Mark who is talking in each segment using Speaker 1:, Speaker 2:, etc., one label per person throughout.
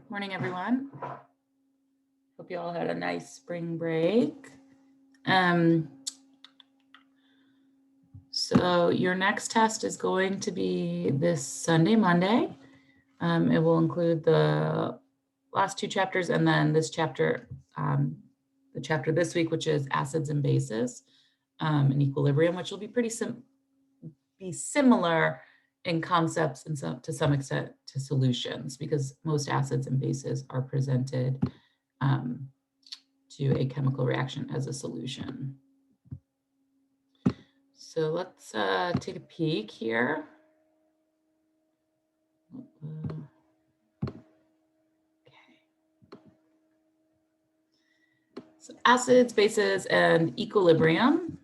Speaker 1: Morning, everyone. Hope you all had a nice spring break. So your next test is going to be this Sunday, Monday. It will include the last two chapters and then this chapter, the chapter this week, which is acids and bases and equilibrium, which will be similar in concepts and to some extent to solutions, because most acids and bases are presented to a chemical reaction as a solution. So let's take a peek here. Okay. So acids, bases, and equilibrium.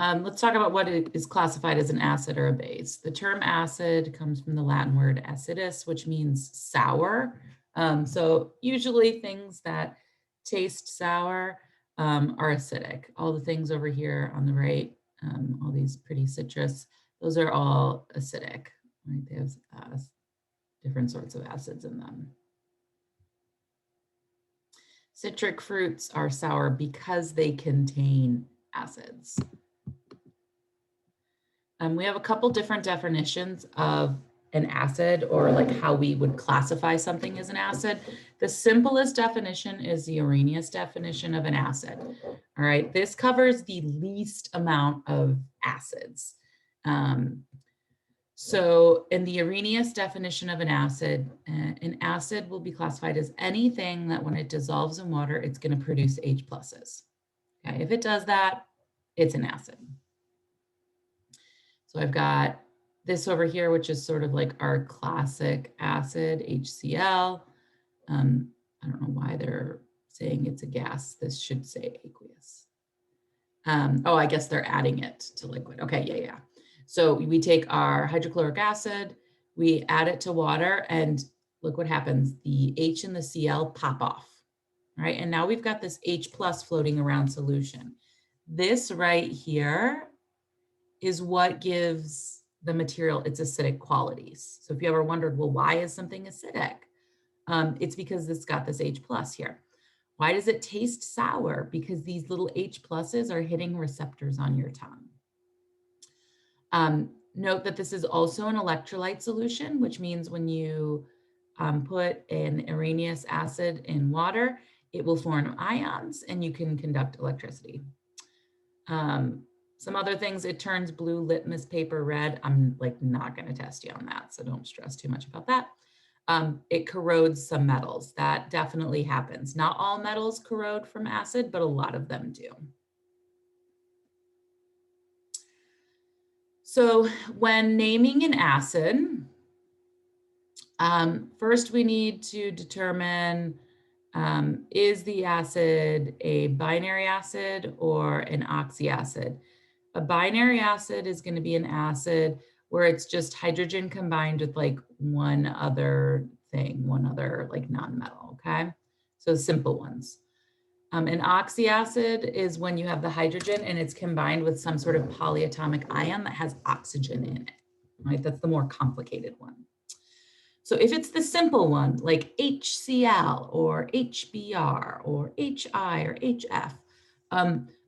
Speaker 1: Let's talk about what is classified as an acid or a base. The term acid comes from the Latin word acidus, which means sour. So usually things that taste sour are acidic. All the things over here on the right, all these pretty citrus, those are all acidic, right? They have different sorts of acids in them. Citric fruits are sour because they contain acids. We have a couple different definitions of an acid, or like how we would classify something as an acid. The simplest definition is the Arrhenius definition of an acid. All right, this covers the least amount of acids. So in the Arrhenius definition of an acid will be classified as anything that when it dissolves in water, it's going to produce H pluses. Okay, if it does that, it's an acid. So I've got this over here, which is sort of like our classic acid, HCl. I don't know why they're saying it's a gas. This should say aqueous. Oh, I guess they're adding it to liquid. Okay, yeah. So we take our hydrochloric acid, we add it to water, and look what happens. The H and the Cl pop off, right? And now we've got this H plus floating around solution. This right here is what gives the material its acidic qualities. So if you ever wondered, well, why is something acidic? It's because it's got this H plus here. Why does it taste sour? Because these little H pluses are hitting receptors on your tongue. Note that this is also an electrolyte solution, which means when you put an Arrhenius acid in water, it will form ions and you can conduct electricity. Some other things, it turns blue litmus paper red. I'm like not going to test you on that, so don't stress too much about that. It corrodes some metals. That definitely happens. Not all metals corrode from acid, but a lot of them do. So when naming an acid, first we need to determine, is the acid a binary acid or an oxyacid? A binary acid is going to be an acid where it's just hydrogen combined with like one other thing, one other like nonmetal, okay? So simple ones. An oxyacid is when you have the hydrogen and it's combined with some sort of polyatomic ion that has oxygen in it, right? That's the more complicated one. So if it's the simple one, like HCl or HBr or HI or HF,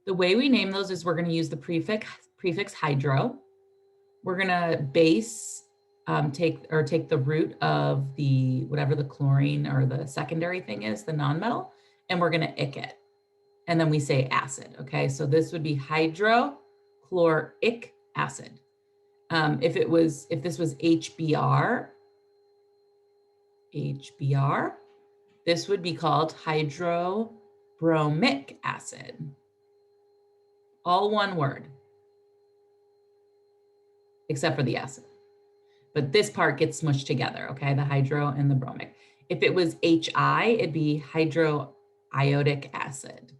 Speaker 1: the way we name those is we're going to use the prefix hydro. We're going to base take the root of the whatever the chlorine or the secondary thing is, the nonmetal, and we're going to ick it. And then we say acid. Okay, so this would be hydrochloric acid. If this was HBr, this would be called hydrobromic acid. All one word, except for the acid. But this part gets smushed together, okay? The hydro and the bromic. If it was HI, it'd be hydroiodic acid,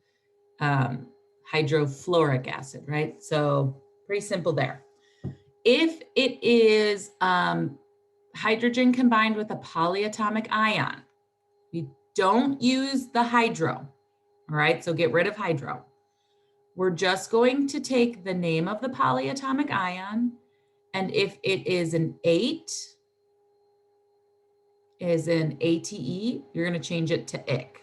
Speaker 1: hydrofluoric acid, right? So pretty simple there. If it is hydrogen combined with a polyatomic ion, we don't use the hydro, all right? So get rid of hydro. We're just going to take the name of the polyatomic ion, and if it is an 8, is an ATE, you're going to change it to ick.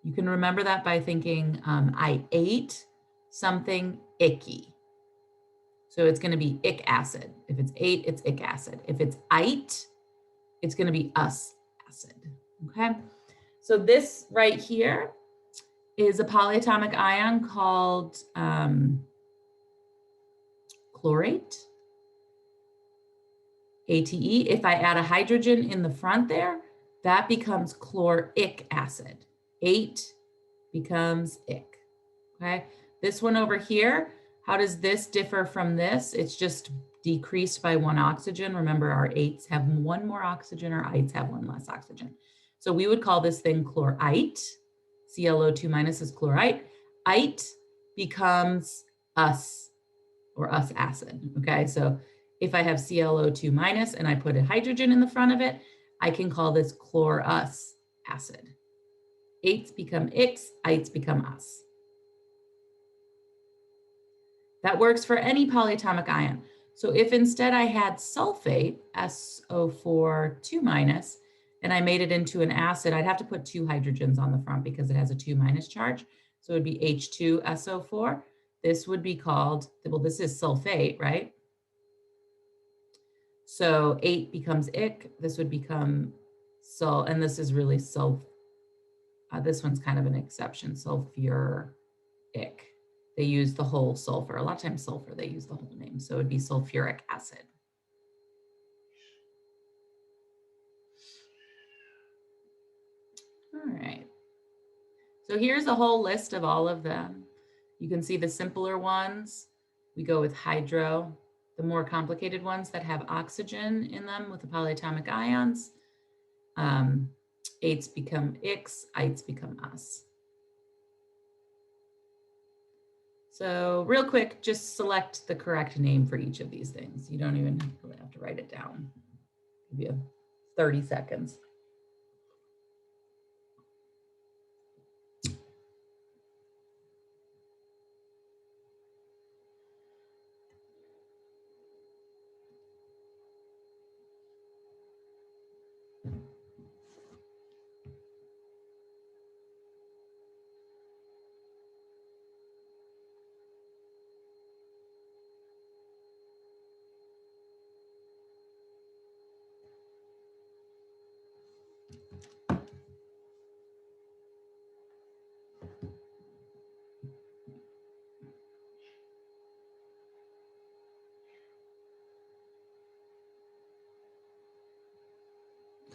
Speaker 1: You can remember that by thinking, I ate something icky. So it's going to be ick acid. If it's ate, it's ick acid. If it's ite, it's going to be us acid. Okay. So this right here is a polyatomic ion called chlorate, ATE. If I add a hydrogen in the front there, that becomes chloric acid. 8 becomes ick. Okay. This one over here, how does this differ from this? It's just decreased by 1 oxygen. Remember, our 8s have 1 more oxygen, our ites have 1 less oxygen. So we would call this thing chlorite. ClO2 minus is chlorite. Ite becomes us, or us acid. Okay, so if I have ClO2 minus and I put a hydrogen in the front of it, I can call this chlorus acid. 8s become icks, ites become us. That works for any polyatomic ion. So if instead I had sulfate, SO4 2 minus, and I made it into an acid, I'd have to put 2 hydrogens on the front because it has a 2 minus charge. So it would be H2SO4. This would be called, well, this is sulfate, right? So 8 becomes ick. This would become and this is really this one's kind of an exception, sulfuric. They use the whole sulfur. A lot of times sulfur, they use the whole name. So it'd be sulfuric acid. All right. So here's a whole list of all of them. You can see the simpler ones. We go with hydro. The more complicated ones that have oxygen in them with the polyatomic ions. 8s become icks, ites become us. So real quick, just select the correct name for each of these things. You don't even really have to write it down. Give you 30 seconds.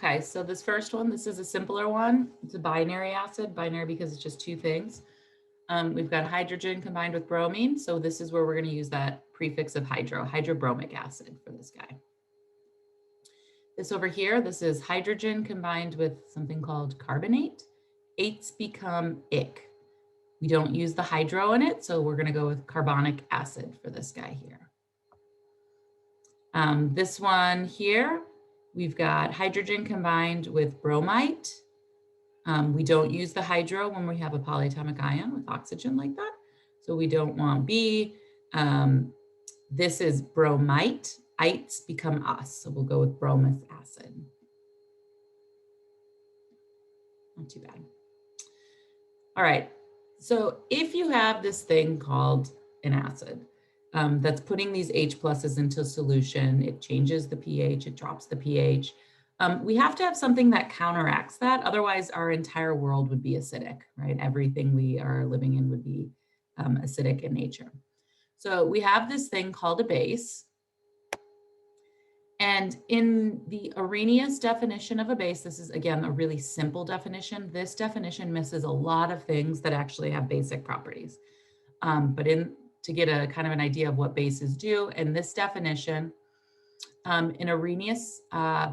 Speaker 1: Okay, so this first one, this is a simpler one. It's a binary acid, binary because it's just 2 things. We've got hydrogen combined with bromine. So this is where we're going to use that prefix of hydrobromic acid for this guy. This over here, this is hydrogen combined with something called carbonate. 8s become ick. We don't use the hydro in it, so we're going to go with carbonic acid for this guy here. This one here, we've got hydrogen combined with bromite. We don't use the hydro when we have a polyatomic ion with oxygen like that. So we don't want B. This is bromite. Ites become us. So we'll go with bromous acid. Not too bad. All right. So if you have this thing called an acid that's putting these H pluses into solution, it changes the pH, it drops the pH. We have to have something that counteracts that. Otherwise, our entire world would be acidic, right? Everything we are living in would be acidic in nature. So we have this thing called a base. And in the Arrhenius definition of a base, this is, again, a really simple definition. This definition misses a lot of things that actually have basic properties. But to get a kind of an idea of what bases do, in this definition, in Arrhenius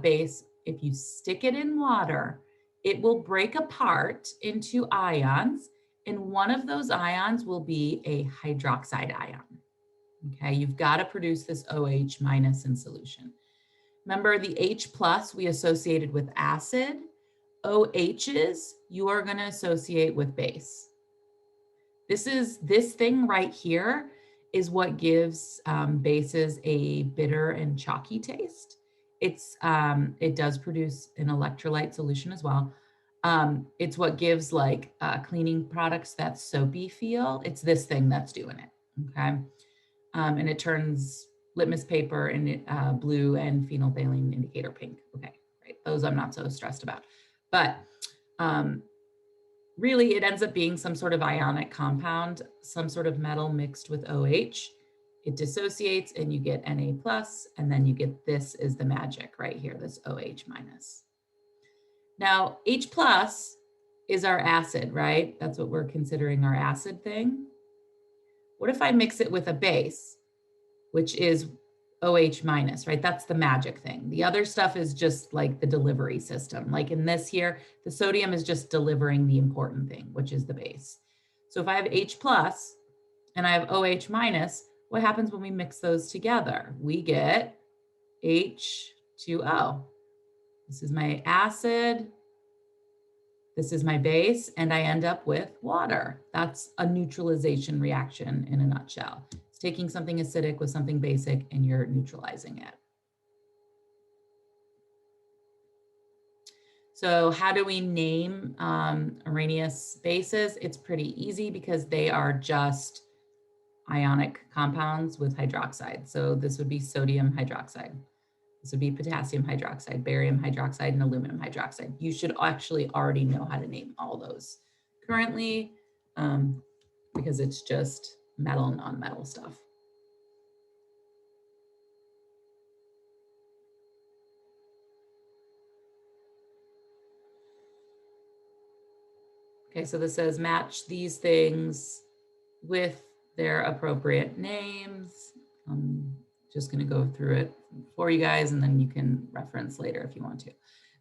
Speaker 1: base, if you stick it in water, it will break apart into ions, and one of those ions will be a hydroxide ion. Okay, you've got to produce this OH minus in solution. Remember, the H plus we associated with acid. OHs you are going to associate with base. This thing right here is what gives bases a bitter and chalky taste. it does produce an electrolyte solution as well. It's what gives like cleaning products that soapy feel. It's this thing that's doing it, okay? And it turns litmus paper in blue and phenolphthalein indicator pink. Okay, right, those I'm not so stressed about. But really it ends up being some sort of ionic compound, some sort of metal mixed with OH. It dissociates and you get Na plus, and then you get, this is the magic right here, this OH minus. Now, H plus is our acid, right? That's what we're considering our acid thing. What if I mix it with a base, which is OH minus, right? That's the magic thing. The other stuff is just like the delivery system. Like in this here, the sodium is just delivering the important thing, which is the base. So if I have H plus and I have OH minus, what happens when we mix those together? We get H2O. This is my acid. This is my base, and I end up with water. That's a neutralization reaction in a nutshell. It's taking something acidic with something basic and you're neutralizing it. So how do we name Arrhenius bases? It's pretty easy because they are just ionic compounds with hydroxide. So this would be sodium hydroxide. This would be potassium hydroxide, barium hydroxide, and aluminum hydroxide. You should actually already know how to name all those currently because it's just metal, non-metal stuff. Okay, so this says match these things with their appropriate names. I'm just going to go through it for you guys, and then you can reference later if you want to.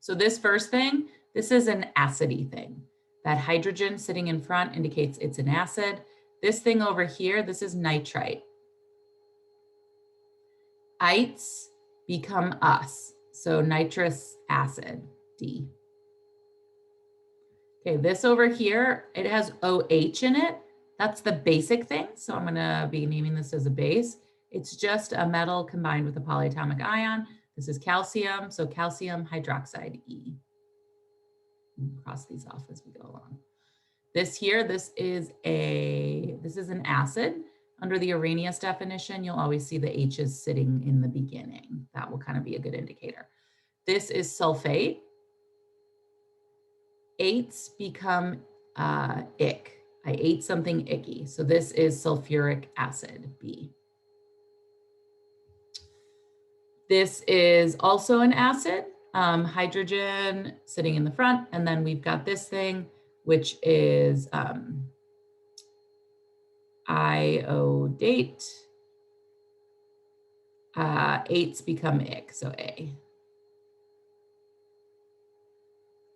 Speaker 1: So this first thing, this is an acidy thing. That hydrogen sitting in front indicates it's an acid. This thing over here, this is nitrite. Ites become us, so nitrous acid, D. Okay, this over here, it has OH in it. That's the basic thing. So I'm gonna be naming this as a base. It's just a metal combined with a polyatomic ion. This is calcium, so calcium hydroxide, E. Cross these off as we go along. This here, this is an acid. Under the Arrhenius definition, you'll always see the H's sitting in the beginning. That will kind of be a good indicator. This is sulfate. Ates become ick. I ate something icky. So this is sulfuric acid, B. This is also an acid, hydrogen sitting in the front. And then we've got this thing, which is iodate. Ates become ick, so A.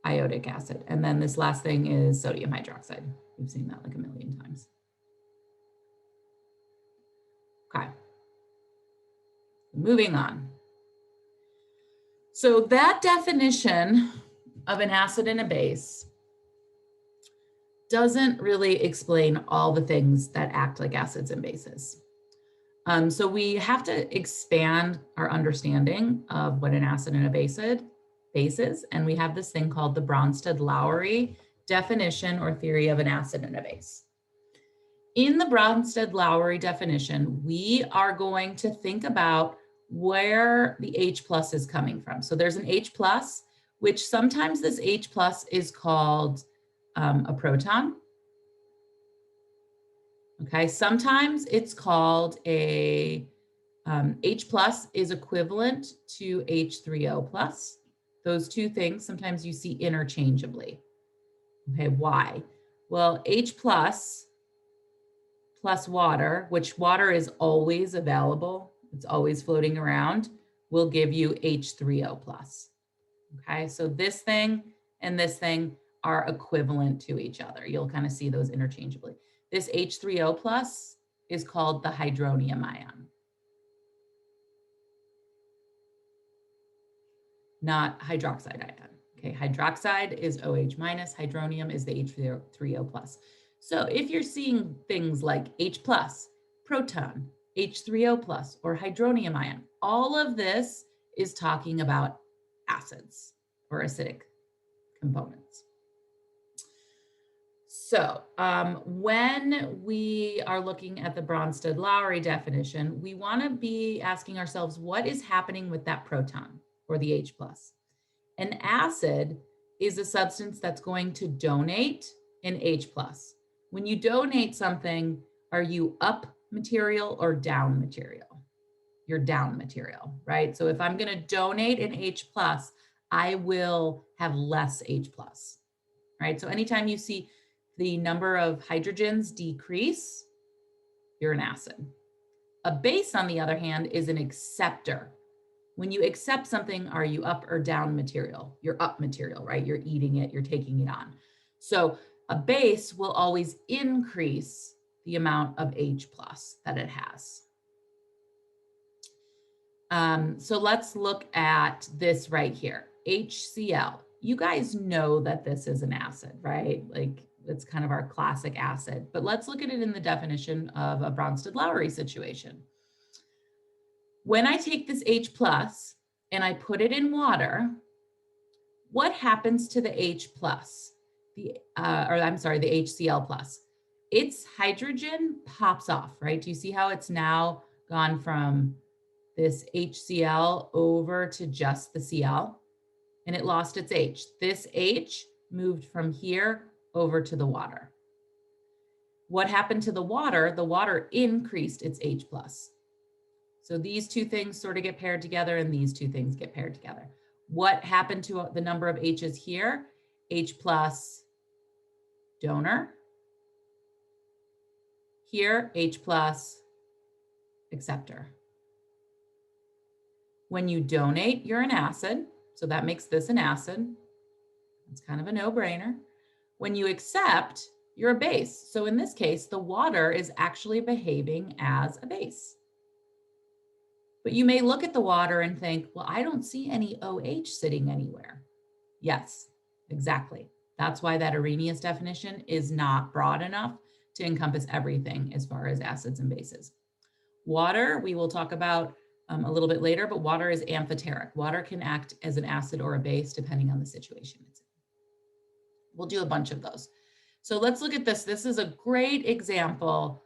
Speaker 1: Iodic acid. And then this last thing is sodium hydroxide. We've seen that like a million times. Okay. Moving on. So that definition of an acid and a base doesn't really explain all the things that act like acids and bases. So we have to expand our understanding of what an acid and a base is, and we have this thing called the Bronsted-Lowry definition or theory of an acid and a base. In the Bronsted-Lowry definition, we are going to think about where the H plus is coming from. So there's an H plus, which sometimes this H plus is called a proton. Okay, sometimes it's called a H plus is equivalent to H3O plus. Those two things sometimes you see interchangeably. Okay, why? Well, H plus water, which water is always available, it's always floating around, will give you H3O plus. Okay, so this thing and this thing are equivalent to each other. You'll kind of see those interchangeably. This H3O plus is called the hydronium ion, not hydroxide ion. Okay, hydroxide is OH minus, hydronium is the H3O plus. So if you're seeing things like H plus, proton, H3O plus, or hydronium ion, all of this is talking about acids or acidic components. So when we are looking at the Bronsted-Lowry definition, we want to be asking ourselves, what is happening with that proton or the H+? An acid is a substance that's going to donate an H+. When you donate something, are you up material or down material? You're down material, right? So if I'm going to donate an H+, I will have less H+, right? So anytime you see the number of hydrogens decrease, you're an acid. A base, on the other hand, is an acceptor. When you accept something, are you up or down material? You're up material, right? You're eating it, you're taking it on. So a base will always increase the amount of H+ that it has. So let's look at this right here, HCl. You guys know that this is an acid, right? Like it's kind of our classic acid, but let's look at it in the definition of a Bronsted-Lowry situation. When I take this H+ and I put it in water, what happens to the H+, the HCl+? Its hydrogen pops off, right? Do you see how it's now gone from this HCl over to just the Cl? And it lost its H. This H moved from here over to the water. What happened to the water? The water increased its H+. So these two things sort of get paired together and these two things get paired together. What happened to the number of H's here? H+ donor. Here, H+ acceptor. When you donate, you're an acid. So that makes this an acid. It's kind of a no-brainer. When you accept, you're a base. So in this case, the water is actually behaving as a base. But you may look at the water and think, well, I don't see any OH sitting anywhere. Yes, exactly. That's why that Arrhenius definition is not broad enough to encompass everything as far as acids and bases. Water, we will talk about a little bit later, but water is amphoteric. Water can act as an acid or a base depending on the situation it's in. We'll do a bunch of those. So let's look at this. This is a great example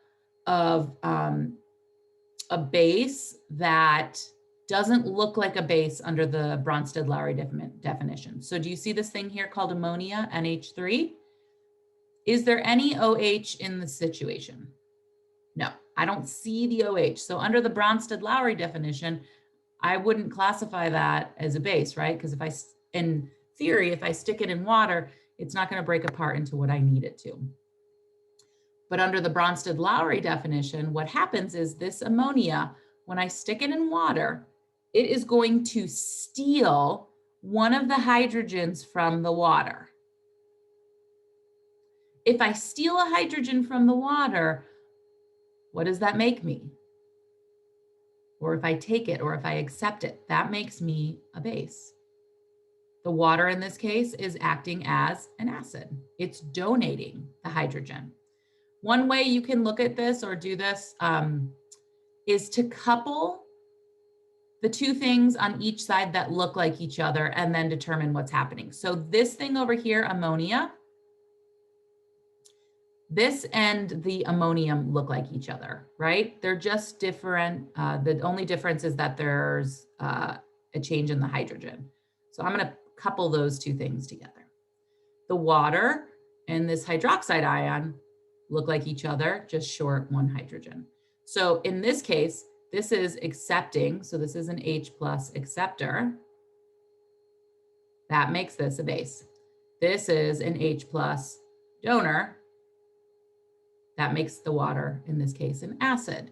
Speaker 1: of a base that doesn't look like a base under the Bronsted-Lowry definition. So do you see this thing here called ammonia, NH3? Is there any OH in the situation? No, I don't see the OH. So under the Bronsted-Lowry definition, I wouldn't classify that as a base, right? Because in theory, if I stick it in water, it's not going to break apart into what I need it to. But under the Bronsted-Lowry definition, what happens is this ammonia, when I stick it in water, it is going to steal one of the hydrogens from the water. If I steal a hydrogen from the water, what does that make me? Or if I take it or if I accept it, that makes me a base. The water in this case is acting as an acid. It's donating the hydrogen. One way you can look at this or do this is to couple the two things on each side that look like each other and then determine what's happening. So this thing over here, ammonia, this and the ammonium look like each other, right? They're just different. The only difference is that there's a change in the hydrogen. So I'm going to couple those two things together. The water and this hydroxide ion look like each other, just short one hydrogen. So in this case, this is accepting. So this is an H+ acceptor. That makes this a base. This is an H+ donor. That makes the water, in this case, an acid.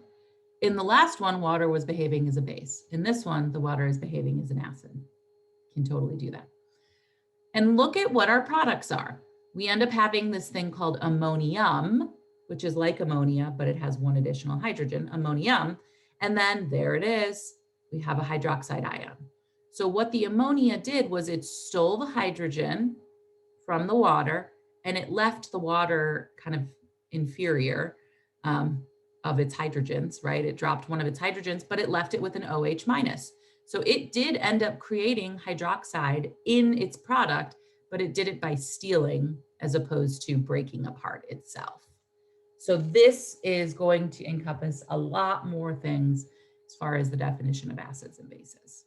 Speaker 1: In the last one, water was behaving as a base. In this one, the water is behaving as an acid. Can totally do that. And look at what our products are. We end up having this thing called ammonium, which is like ammonia, but it has one additional hydrogen, ammonium. And then there it is. We have a hydroxide ion. So what the ammonia did was it stole the hydrogen from the water and it left the water kind of inferior of its hydrogens, right? It dropped one of its hydrogens, but it left it with an OH minus. So it did end up creating hydroxide in its product, but it did it by stealing as opposed to breaking apart itself. So this is going to encompass a lot more things as far as the definition of acids and bases.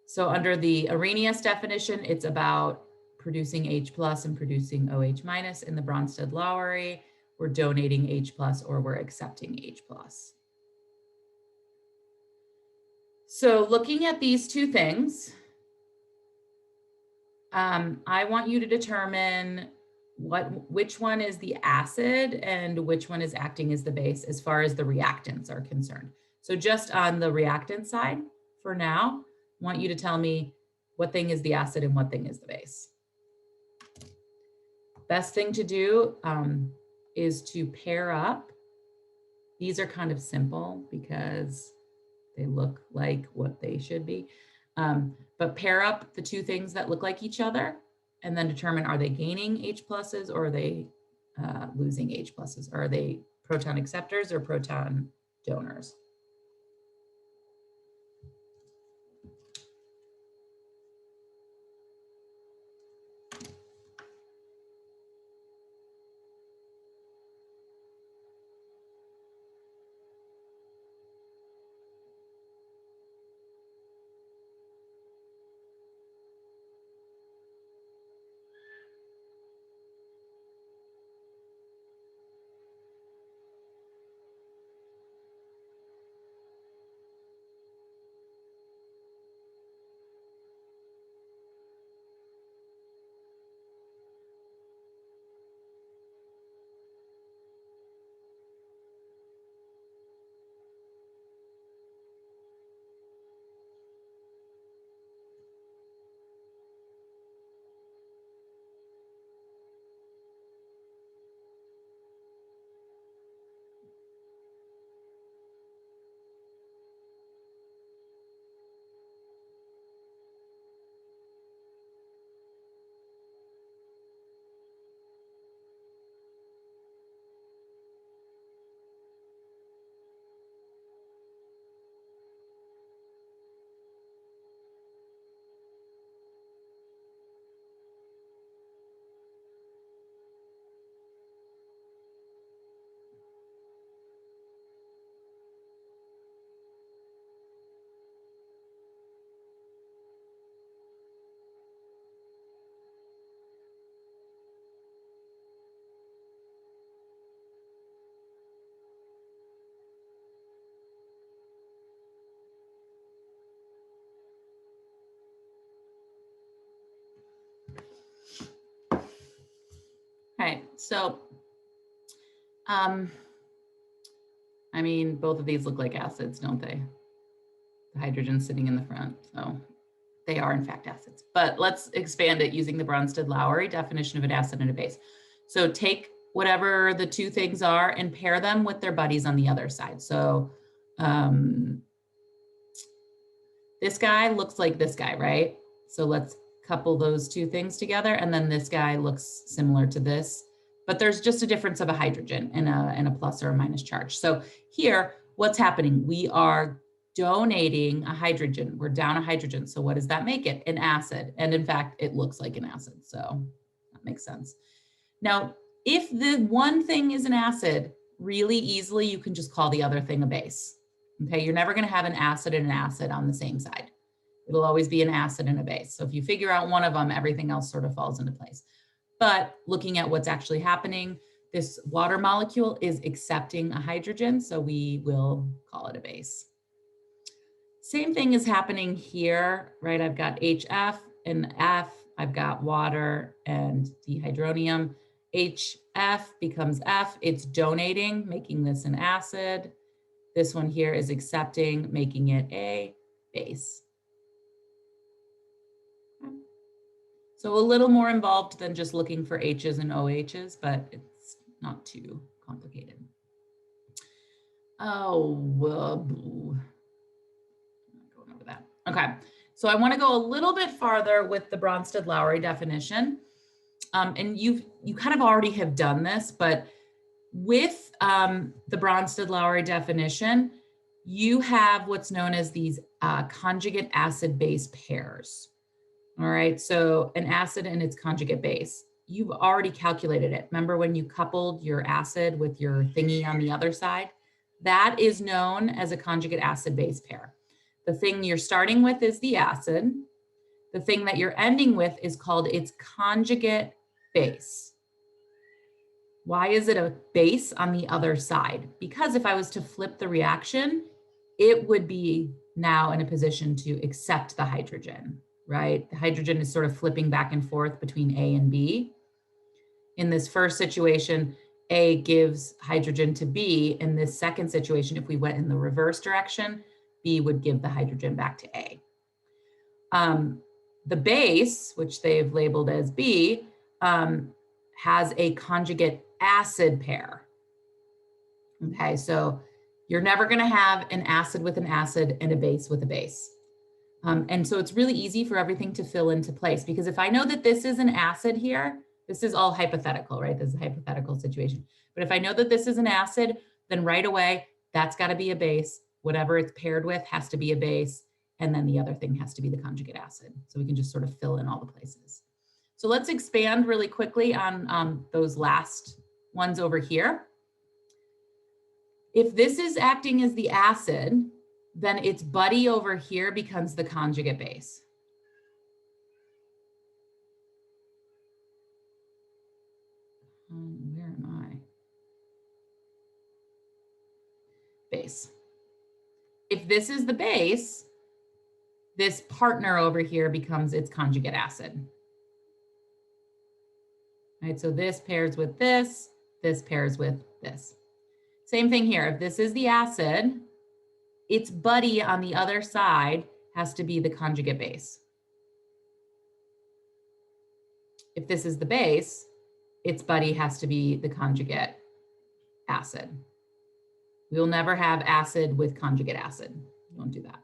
Speaker 1: So under the Arrhenius definition, it's about producing H plus and producing OH minus. In the Bronsted-Lowry, we're donating H plus or we're accepting H plus. So looking at these two things, I want you to determine which one is the acid and which one is acting as the base as far as the reactants are concerned. So just on the reactant side for now, I want you to tell me what thing is the acid and what thing is the base. Best thing to do is to pair up. These are kind of simple because they look like what they should be. But pair up the two things that look like each other and then determine, are they gaining H pluses or are they losing H pluses? Are they proton acceptors or proton donors? Okay, so, I mean, both of these look like acids, don't they? The hydrogen sitting in the front, so they are in fact acids. But let's expand it using the Bronsted-Lowry definition of an acid and a base. So take whatever the two things are and pair them with their buddies on the other side. So this guy looks like this guy, right? So let's couple those two things together. And then this guy looks similar to this, but there's just a difference of a hydrogen and a plus or a minus charge. So here, what's happening? We are donating a hydrogen. We're down a hydrogen. So what does that make it? An acid. And in fact, it looks like an acid. So that makes sense. Now, if the one thing is an acid, really easily, you can just call the other thing a base. Okay, you're never going to have an acid and an acid on the same side. It'll always be an acid and a base. So if you figure out one of them, everything else sort of falls into place. But looking at what's actually happening, this water molecule is accepting a hydrogen, so we will call it a base. Same thing is happening here, right? I've got HF and F. I've got water and dihydronium. HF becomes F. It's donating, making this an acid. This one here is accepting, making it a base. So a little more involved than just looking for H's and OH's, but it's not too complicated. Oh, going over that. Okay, so I want to go a little bit farther with the Bronsted-Lowry definition. And you kind of already have done this, but With the Bronsted-Lowry definition, you have what's known as these conjugate acid-base pairs. All right, so an acid and its conjugate base. You've already calculated it. Remember when you coupled your acid with your thingy on the other side? That is known as a conjugate acid-base pair. The thing you're starting with is the acid. The thing that you're ending with is called its conjugate base. Why is it a base on the other side? Because if I was to flip the reaction, it would be now in a position to accept the hydrogen, right? The hydrogen is sort of flipping back and forth between A and B. In this first situation, A gives hydrogen to B. In this second situation, if we went in the reverse direction, B would give the hydrogen back to A. The base, which they've labeled as B, has a conjugate acid pair. Okay, so you're never going to have an acid with an acid and a base with a base. And so it's really easy for everything to fill into place, because if I know that this is an acid here, this is all hypothetical, right? This is a hypothetical situation. But if I know that this is an acid, then right away, that's got to be a base. Whatever it's paired with has to be a base. And then the other thing has to be the conjugate acid. So we can just sort of fill in all the places. So let's expand really quickly on those last ones over here. If this is acting as the acid, then its buddy over here becomes the conjugate base. Where am I? Base. If this is the base, this partner over here becomes its conjugate acid. Right, so this pairs with this pairs with this. Same thing here. If this is the acid, its buddy on the other side has to be the conjugate base. If this is the base, its buddy has to be the conjugate acid. We will never have acid with conjugate acid. We won't do that.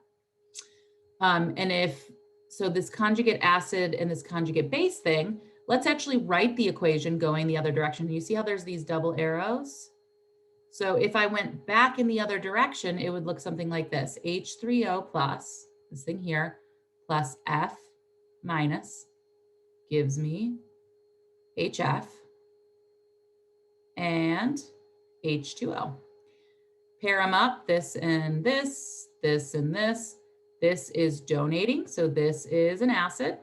Speaker 1: So this conjugate acid and this conjugate base thing, let's actually write the equation going the other direction. You see how there's these double arrows? So if I went back in the other direction, it would look something like this. H3O plus, this thing here, plus F minus gives me HF and H2O. Pair them up, this and this, this and this. This is donating, so this is an acid.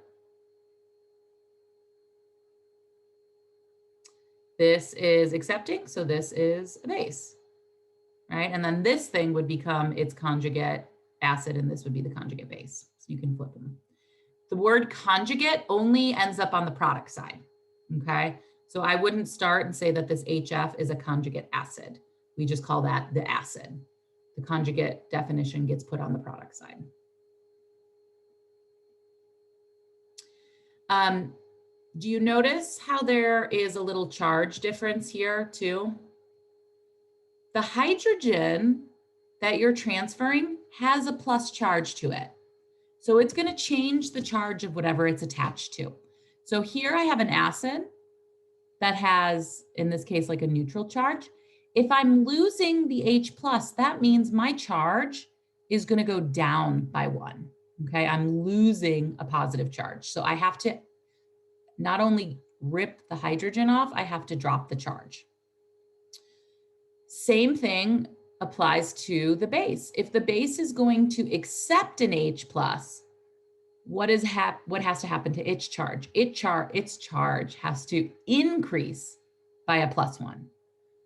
Speaker 1: This is accepting, so this is a base, right? And then this thing would become its conjugate acid, and this would be the conjugate base. So you can flip them. The word conjugate only ends up on the product side, okay? So I wouldn't start and say that this HF is a conjugate acid. We just call that the acid. The conjugate definition gets put on the product side. Do you notice how there is a little charge difference here too? The hydrogen that you're transferring has a plus charge to it. So it's going to change the charge of whatever it's attached to. So here I have an acid that has, in this case, like a neutral charge. If I'm losing the H plus, that means my charge is going to go down by 1. Okay, I'm losing a positive charge. So I have to not only rip the hydrogen off, I have to drop the charge. Same thing applies to the base. If the base is going to accept an H plus, what has to happen to its charge? Its charge has to increase by a +1.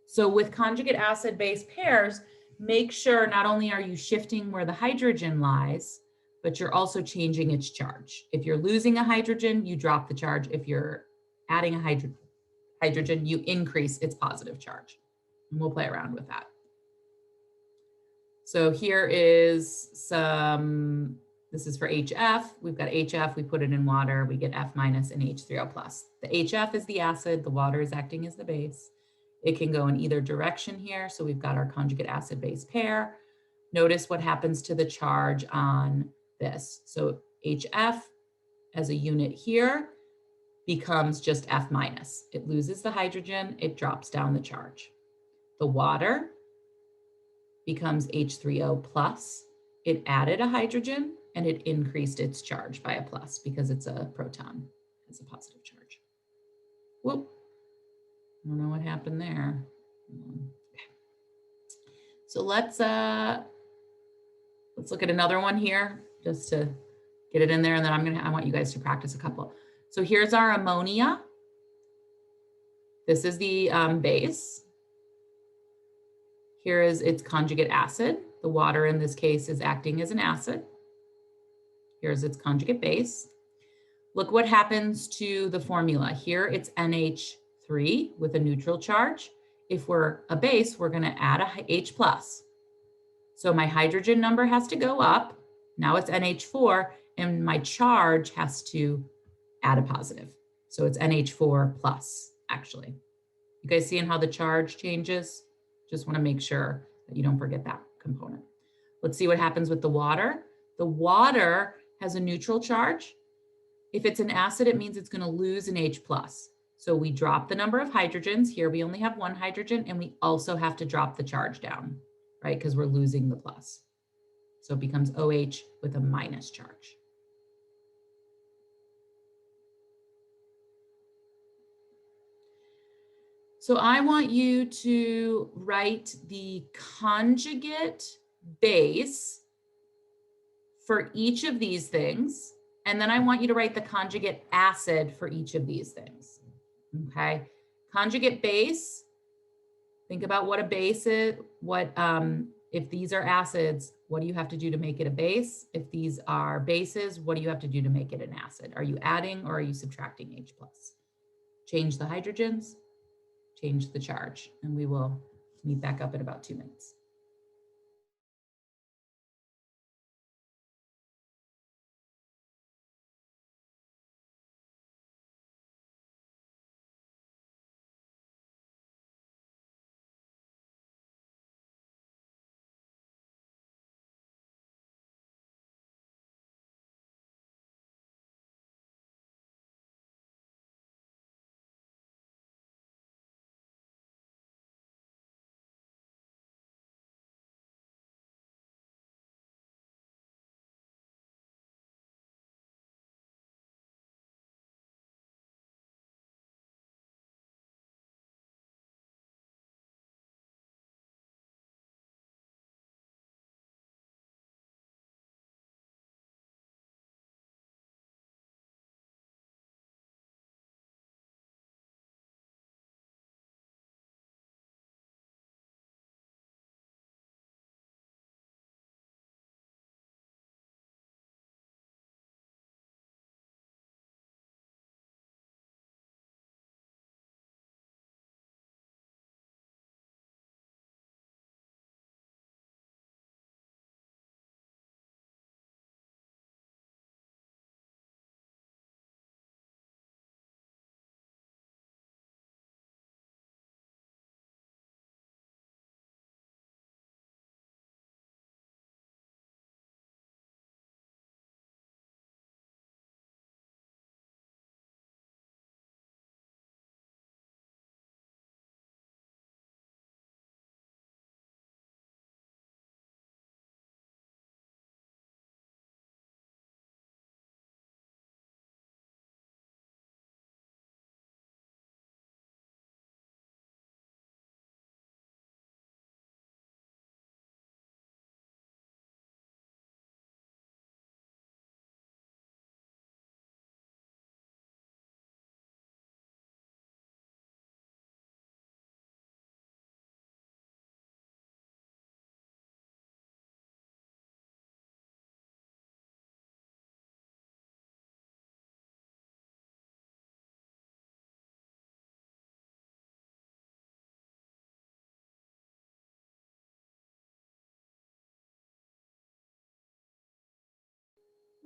Speaker 1: So with conjugate acid base pairs, make sure not only are you shifting where the hydrogen lies, but you're also changing its charge. If you're losing a hydrogen, you drop the charge. If you're adding a hydrogen, you increase its positive charge. And we'll play around with that. So here is this is for HF. We've got HF, we put it in water, we get F minus and H3O plus. The HF is the acid, the water is acting as the base. It can go in either direction here. So we've got our conjugate acid base pair. Notice what happens to the charge on this. So HF as a unit here becomes just F minus. It loses the hydrogen, it drops down the charge. The water becomes H3O plus. It added a hydrogen and it increased its charge by a plus because it's a proton, has a positive charge. Whoop, I don't know what happened there. Okay. So let's look at another one here just to get it in there, and then I want you guys to practice a couple. So here's our ammonia. This is the base. Here is its conjugate acid. The water in this case is acting as an acid. Here's its conjugate base. Look what happens to the formula. Here it's NH3 with a neutral charge. If we're a base, we're gonna add a H plus. So my hydrogen number has to go up. Now it's NH4, and my charge has to add a positive. So it's NH4 plus, actually. You guys seeing how the charge changes? Just want to make sure that you don't forget that component. Let's see what happens with the water. The water has a neutral charge. If it's an acid, it means it's going to lose an H plus. So we drop the number of hydrogens. Here we only have one hydrogen, and we also have to drop the charge down, right? Because we're losing the plus. So it becomes OH with a minus charge. So I want you to write the conjugate base for each of these things. And then I want you to write the conjugate acid for each of these things. Okay. Conjugate base. Think about what a base is. If these are acids, what do you have to do to make it a base? If these are bases, what do you have to do to make it an acid? Are you adding or are you subtracting H plus? Change the hydrogens, change the charge, and we will meet back up in about 2 minutes.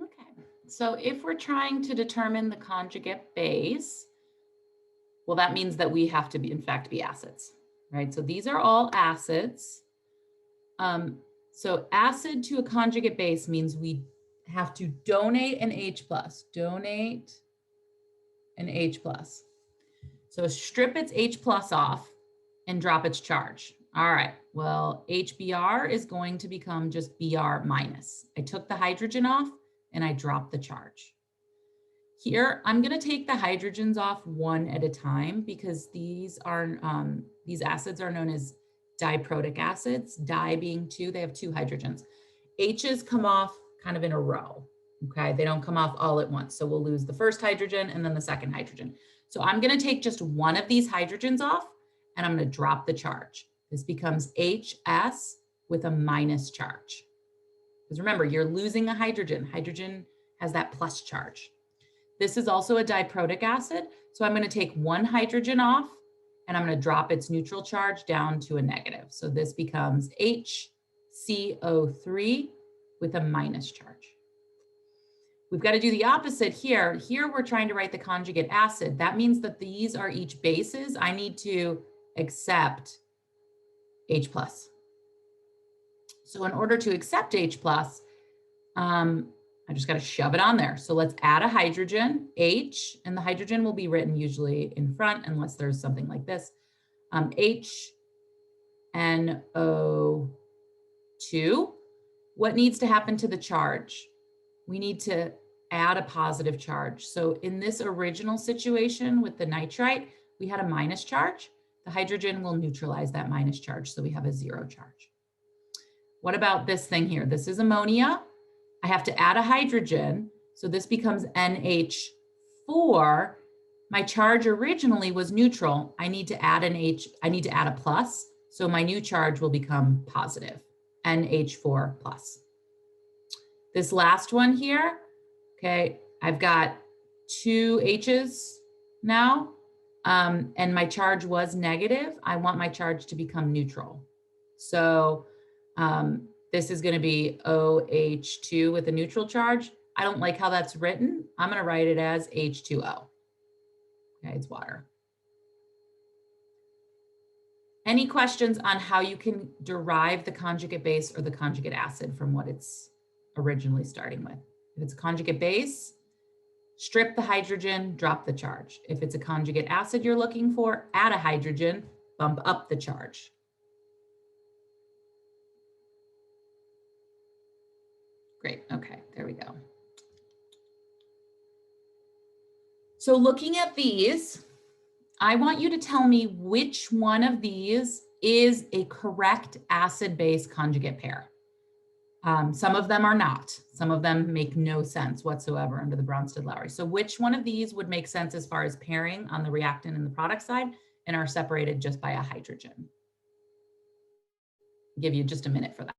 Speaker 1: Okay, so if we're trying to determine the conjugate base, well, that means that we have to be, in fact, be acids, right? So these are all acids. So acid to a conjugate base means we have to donate an H plus, donate an H plus. So strip its H plus off and drop its charge. All right, well, HBr is going to become just Br minus. I took the hydrogen off and I dropped the charge. Here, I'm going to take the hydrogens off one at a time because these acids are known as diprotic acids, di being two, they have two hydrogens. H's come off kind of in a row, okay? They don't come off all at once. So we'll lose the first hydrogen and then the second hydrogen. So I'm going to take just one of these hydrogens off and I'm going to drop the charge. This becomes HS with a minus charge. Because remember, you're losing a hydrogen. Hydrogen has that plus charge. This is also a diprotic acid. So I'm going to take one hydrogen off and I'm going to drop its neutral charge down to a negative. So this becomes HCO3 with a minus charge. We've got to do the opposite here. Here we're trying to write the conjugate acid. That means that these are each bases. I need to accept H+. So in order to accept H+, I just got to shove it on there. So let's add a hydrogen, H, and the hydrogen will be written usually in front unless there's something like this. HNO2. What needs to happen to the charge? We need to add a positive charge. So in this original situation with the nitrite, we had a minus charge. The hydrogen will neutralize that minus charge. So we have a 0 charge. What about this thing here? This is ammonia. I have to add a hydrogen. So this becomes NH4. My charge originally was neutral. I need to add an H, I need to add a plus. So my new charge will become positive, NH4 plus. This last one here, okay, I've got two H's now, and my charge was negative. I want my charge to become neutral. So this is going to be OH2 with a neutral charge. I don't like how that's written. I'm going to write it as H2O. Okay, it's water. Any questions on how you can derive the conjugate base or the conjugate acid from what it's originally starting with? If it's a conjugate base, strip the hydrogen, drop the charge. If it's a conjugate acid you're looking for, add a hydrogen, bump up the charge. Great, okay, there we go. So looking at these, I want you to tell me which one of these is a correct acid-base conjugate pair. Some of them are not. Some of them make no sense whatsoever under the Bronsted-Lowry. So which one of these would make sense as far as pairing on the reactant and the product side and are separated just by a hydrogen? I'll give you just a minute for that.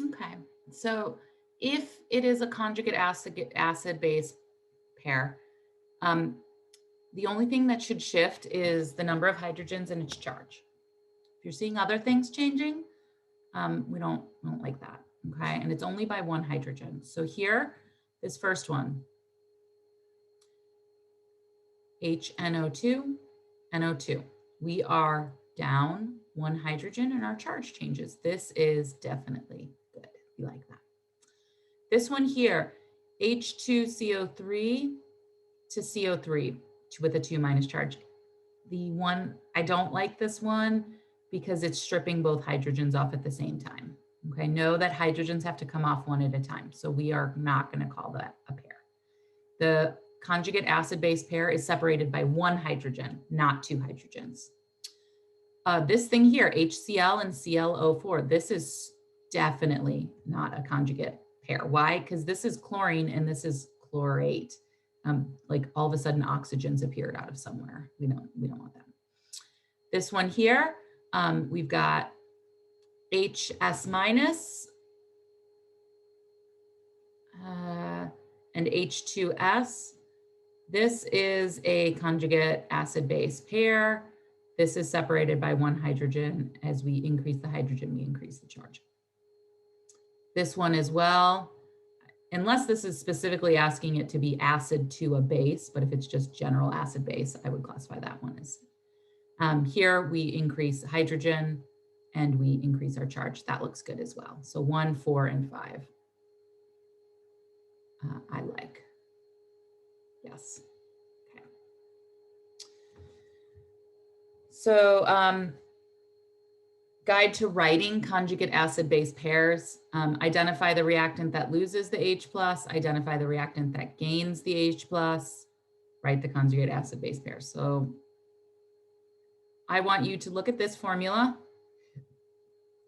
Speaker 1: Okay, so if it is a conjugate acid base pair, the only thing that should shift is the number of hydrogens in its charge. If you're seeing other things changing, we don't like that, okay? And it's only by one hydrogen. So here, this first one, HNO2, NO2. We are down one hydrogen and our charge changes. This is definitely good. We like that. This one here, H2CO3 to CO3 with a 2 minus charge. The one, I don't like this one because it's stripping both hydrogens off at the same time. Okay, know that hydrogens have to come off one at a time. So we are not going to call that a pair. The conjugate acid-base pair is separated by one hydrogen, not two hydrogens. This thing here, HCl and ClO4, this is definitely not a conjugate pair. Why? Because this is chlorine and this is chlorate. Like all of a sudden oxygens appeared out of somewhere. We don't want that. This one here, we've got HS minus and H2S. This is a conjugate acid-base pair. This is separated by one hydrogen. As we increase the hydrogen, we increase the charge. This one as well, unless this is specifically asking it to be acid to a base, but if it's just general acid base, I would classify that one as. Here we increase hydrogen and we increase our charge. That looks good as well. So 1, 4, and 5. I like. Yes. Okay. So guide to writing conjugate acid-base pairs. Identify the reactant that loses the H+, identify the reactant that gains the H+, write the conjugate acid-base pair. So I want you to look at this formula.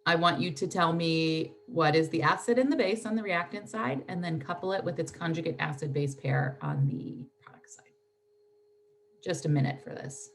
Speaker 1: I want you to tell me what is the acid and the base on the reactant side, and then couple it with its conjugate acid-base pair on the product side. Just a minute for this.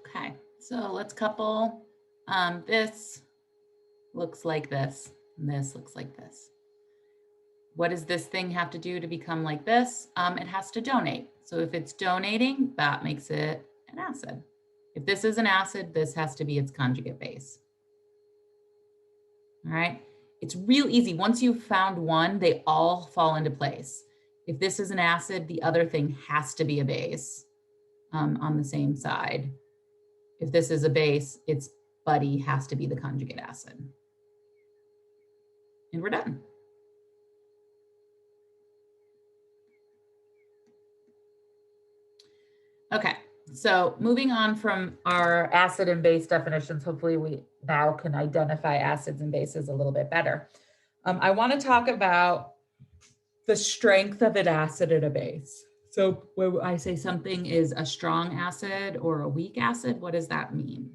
Speaker 1: Okay, so let's couple. This looks like this, and this looks like this. What does this thing have to do to become like this? It has to donate. So if it's donating, that makes it an acid. If this is an acid, this has to be its conjugate base. All right, it's real easy. Once you've found one, they all fall into place. If this is an acid, the other thing has to be a base on the same side. If this is a base, its buddy has to be the conjugate acid. And we're done. Okay, so moving on from our acid and base definitions, hopefully we now can identify acids and bases a little bit better. I want to talk about the strength of an acid and a base. So when I say something is a strong acid or a weak acid, what does that mean?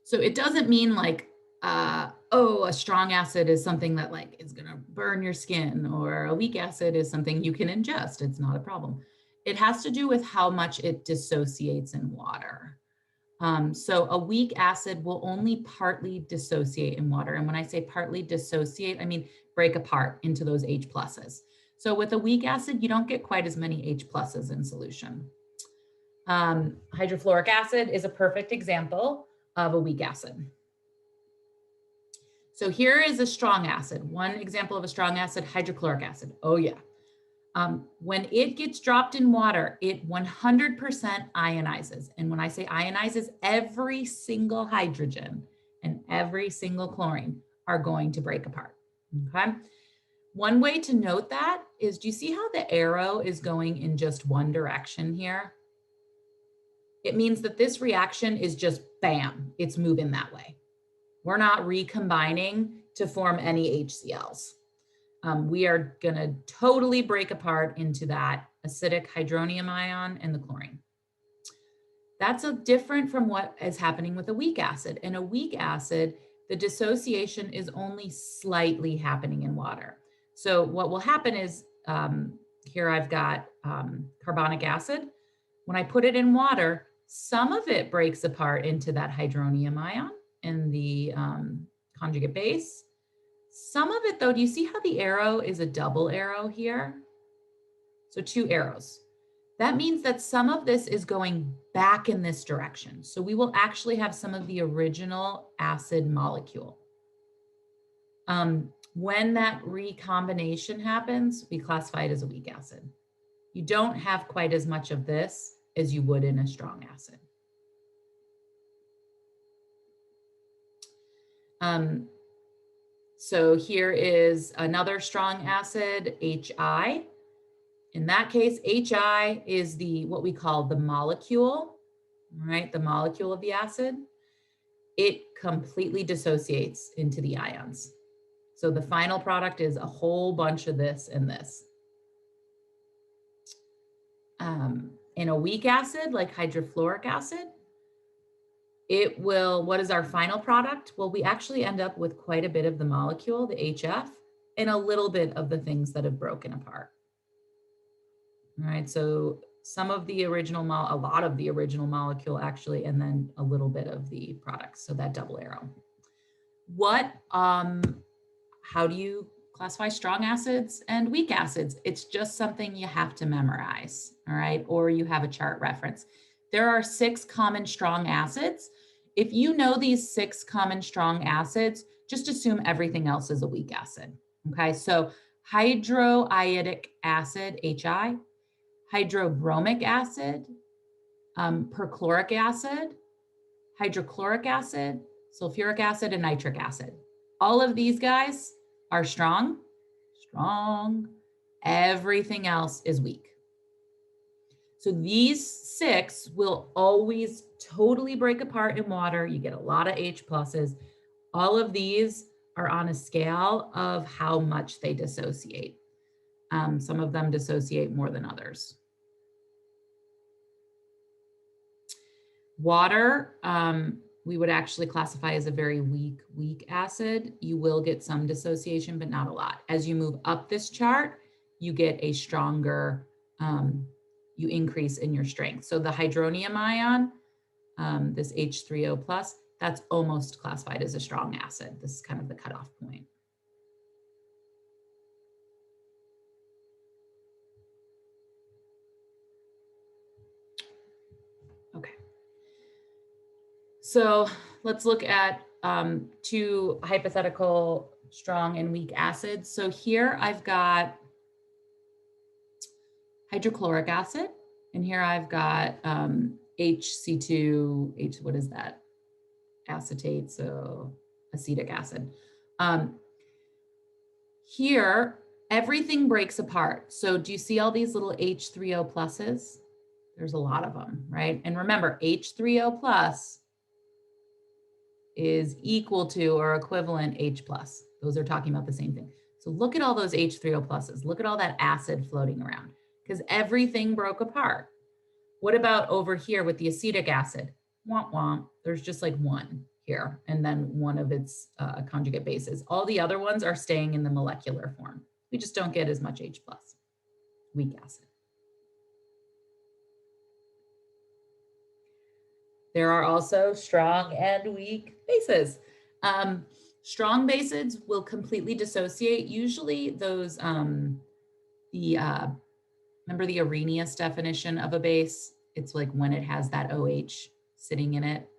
Speaker 1: So it doesn't mean like, oh, a strong acid is something that like is going to burn your skin, or a weak acid is something you can ingest. It's not a problem. It has to do with how much it dissociates in water. So a weak acid will only partly dissociate in water. And when I say partly dissociate, I mean break apart into those H pluses. So with a weak acid, you don't get quite as many H pluses in solution. Hydrofluoric acid is a perfect example of a weak acid. So here is a strong acid. One example of a strong acid, hydrochloric acid. Oh yeah. When it gets dropped in water, it 100% ionizes. And when I say ionizes, every single hydrogen and every single chlorine are going to break apart, okay? One way to note that is, do you see how the arrow is going in just one direction here? It means that this reaction is just bam, it's moving that way. We're not recombining to form any HCl's. We are going to totally break apart into that acidic hydronium ion and the chlorine. That's different from what is happening with a weak acid. In a weak acid, the dissociation is only slightly happening in water. So what will happen is, here I've got carbonic acid. When I put it in water, some of it breaks apart into that hydronium ion and the conjugate base. Some of it though, do you see how the arrow is a double arrow here? So two arrows. That means that some of this is going back in this direction. So we will actually have some of the original acid molecule. When that recombination happens, we classify it as a weak acid. You don't have quite as much of this as you would in a strong acid. So here is another strong acid, HI. In that case, HI is what we call the molecule, right? The molecule of the acid. It completely dissociates into the ions. So the final product is a whole bunch of this and this. In a weak acid, like hydrofluoric acid, it will, what is our final product? Well, we actually end up with quite a bit of the molecule, the HF, and a little bit of the things that have broken apart. All right, so some of the original, a lot of the original molecule actually, and then a little bit of the products, so that double arrow. How do you classify strong acids and weak acids? It's just something you have to memorize, all right? Or you have a chart reference. There are 6 common strong acids. If you know these 6 common strong acids, just assume everything else is a weak acid, okay? So hydroiodic acid, HI, hydrobromic acid, perchloric acid, hydrochloric acid, sulfuric acid, and nitric acid. All of these guys are strong. Everything else is weak. So these 6 will always totally break apart in water. You get a lot of H pluses. All of these are on a scale of how much they dissociate. Some of them dissociate more than others. Water, we would actually classify as a very weak acid. You will get some dissociation, but not a lot. As you move up this chart, you get a stronger, you increase in your strength. So the hydronium ion, this H3O plus, that's almost classified as a strong acid. This is kind of the cutoff point. Okay. So let's look at 2 hypothetical strong and weak acids. So here I've got hydrochloric acid, and here I've got HC2, what is that? Acetate, so acetic acid. Here, everything breaks apart. So do you see all these little H3O pluses? There's a lot of them, right? And remember, H3O plus is equal to or equivalent H plus. Those are talking about the same thing. So look at all those H3O pluses. Look at all that acid floating around because everything broke apart. What about over here with the acetic acid? Womp womp. There's just like one here and then one of its conjugate bases. All the other ones are staying in the molecular form. We just don't get as much H plus, weak acid. There are also strong and weak bases. Strong bases will completely dissociate. Usually those, remember the Arrhenius definition of a base? It's like when it has that OH sitting in it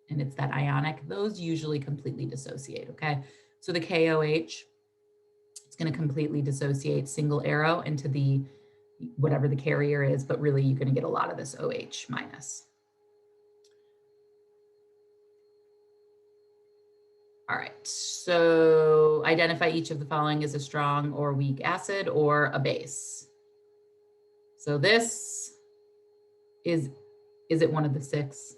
Speaker 1: and it's that ionic, those usually completely dissociate, okay? So the KOH, it's gonna completely dissociate single arrow into the, whatever the carrier is, but really you're gonna get a lot of this OH minus. All right, so identify each of the following as a strong or weak acid or a base. So this is it one of the six?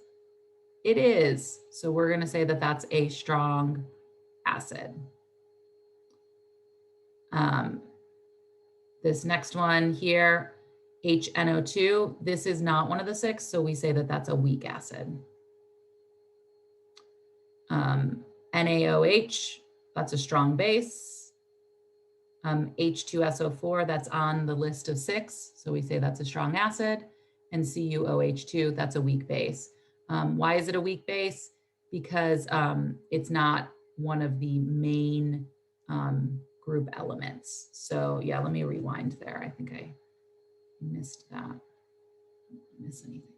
Speaker 1: It is. So we're gonna say that that's a strong acid. This next one here, HNO2, this is not one of the six, so we say that that's a weak acid. NaOH, that's a strong base. H2SO4, that's on the list of six, so we say that's a strong acid. And CuOH2, that's a weak base. Why is it a weak base? Because it's not one of the main group elements. So yeah, let me rewind there. I think I missed that. Didn't miss anything.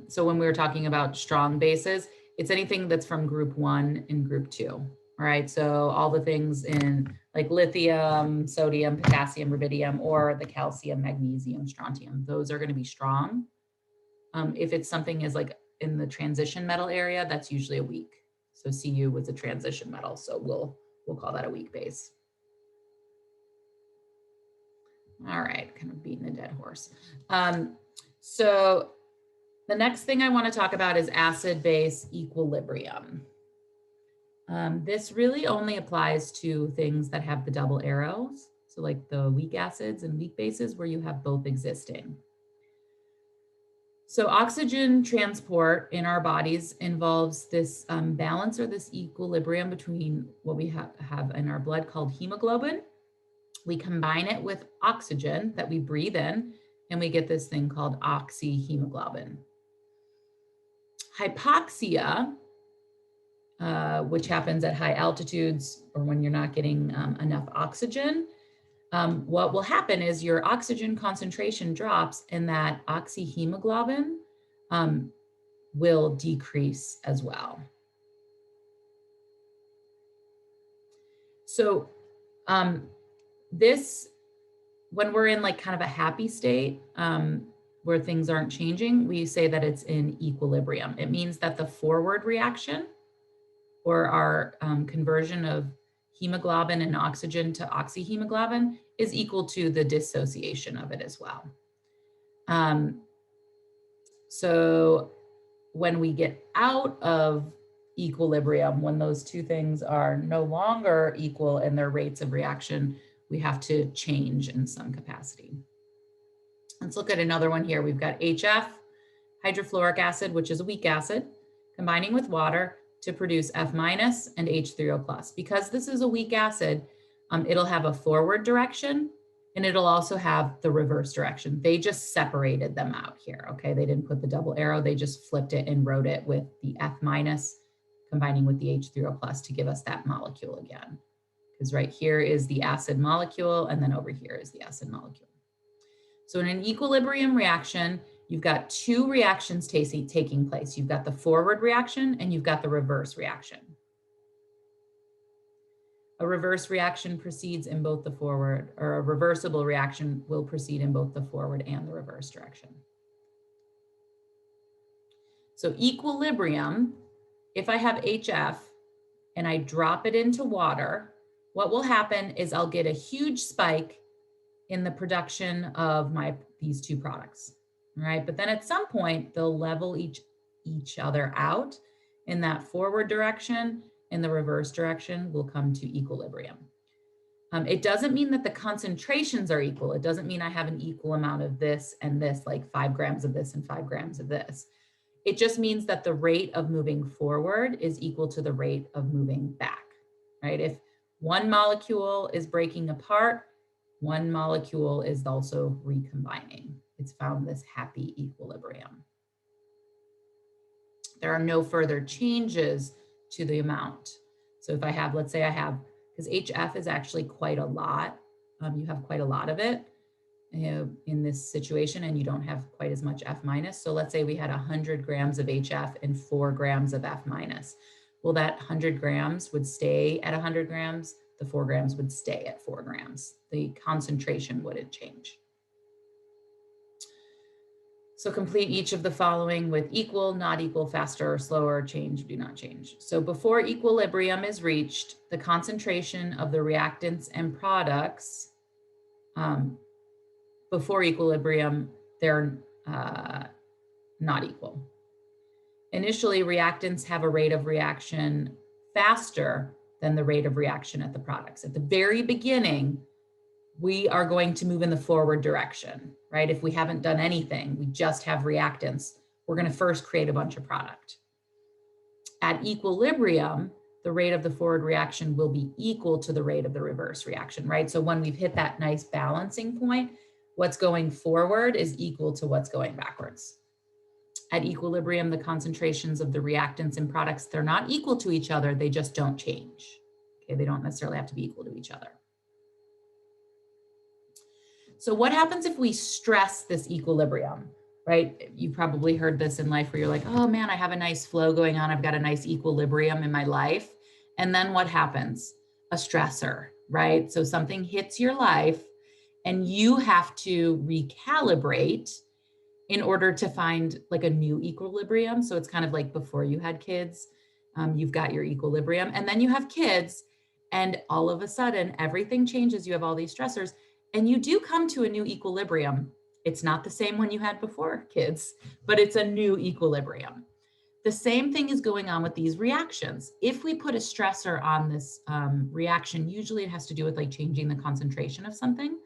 Speaker 1: So when we were talking about strong bases, it's anything that's from group 1 and group 2, all right? So all the things in like lithium, sodium, potassium, rubidium, or the calcium, magnesium, strontium, those are gonna be strong. If it's something is like in the transition metal area, that's usually a weak. So Cu was a transition metal, so we'll call that a weak base. All right, kind of beating a dead horse. So the next thing I want to talk about is acid-base equilibrium. This really only applies to things that have the double arrows. So like the weak acids and weak bases where you have both existing. So oxygen transport in our bodies involves this balance or this equilibrium between what we have in our blood called hemoglobin. We combine it with oxygen that we breathe in, and we get this thing called oxyhemoglobin. Hypoxia, which happens at high altitudes or when you're not getting enough oxygen, what will happen is your oxygen concentration drops and that oxyhemoglobin will decrease as well. So this, when we're in like kind of a happy state, where things aren't changing, we say that it's in equilibrium. It means that the forward reaction or our conversion of hemoglobin and oxygen to oxyhemoglobin is equal to the dissociation of it as well. So when we get out of equilibrium, when those two things are no longer equal in their rates of reaction, we have to change in some capacity. Let's look at another one here. We've got HF, hydrofluoric acid, which is a weak acid, combining with water to produce F- and H3O+. Because this is a weak acid, it'll have a forward direction and it'll also have the reverse direction. They just separated them out here, okay? They didn't put the double arrow, they just flipped it and wrote it with the F- combining with the H3O+ to give us that molecule again. Because right here is the acid molecule and then over here is the acid molecule. So in an equilibrium reaction, you've got two reactions taking place. You've got the forward reaction and you've got the reverse reaction. A reverse reaction proceeds in both the forward, or a reversible reaction will proceed in both the forward and the reverse direction. So equilibrium, if I have HF and I drop it into water, what will happen is I'll get a huge spike in the production of these two products, all right? But then at some point, they'll level each other out in that forward direction, and the reverse direction will come to equilibrium. It doesn't mean that the concentrations are equal. It doesn't mean I have an equal amount of this and this, like 5 grams of this and 5 grams of this. It just means that the rate of moving forward is equal to the rate of moving back, right? If one molecule is breaking apart, one molecule is also recombining. It's found this happy equilibrium. There are no further changes to the amount. So if I have, let's say I have, because HF is actually quite a lot, you have quite a lot of it in this situation, and you don't have quite as much F minus. So let's say we had 100 grams of HF and 4 grams of F minus. Well, that 100 grams would stay at 100 grams. The 4 grams would stay at 4 grams. The concentration wouldn't change. So complete each of the following with equal, not equal, faster or slower, change, do not change. So before equilibrium is reached, the concentration of the reactants and products, before equilibrium, they're not equal. Initially, reactants have a rate of reaction faster than the rate of reaction at the products. At the very beginning, we are going to move in the forward direction, right? If we haven't done anything, we just have reactants, we're going to first create a bunch of product. At equilibrium, the rate of the forward reaction will be equal to the rate of the reverse reaction, right? So when we've hit that nice balancing point, what's going forward is equal to what's going backwards. At equilibrium, the concentrations of the reactants and products, they're not equal to each other, they just don't change. Okay, they don't necessarily have to be equal to each other. So what happens if we stress this equilibrium, right? You probably heard this in life where you're like, oh man, I have a nice flow going on. I've got a nice equilibrium in my life. And then what happens? A stressor, right? So something hits your life and you have to recalibrate in order to find like a new equilibrium. So it's kind of like before you had kids, you've got your equilibrium, and then you have kids, and all of a sudden everything changes. You have all these stressors, and you do come to a new equilibrium. It's not the same one you had before kids, but it's a new equilibrium. The same thing is going on with these reactions. If we put a stressor on this reaction, usually it has to do with like changing the concentration of something.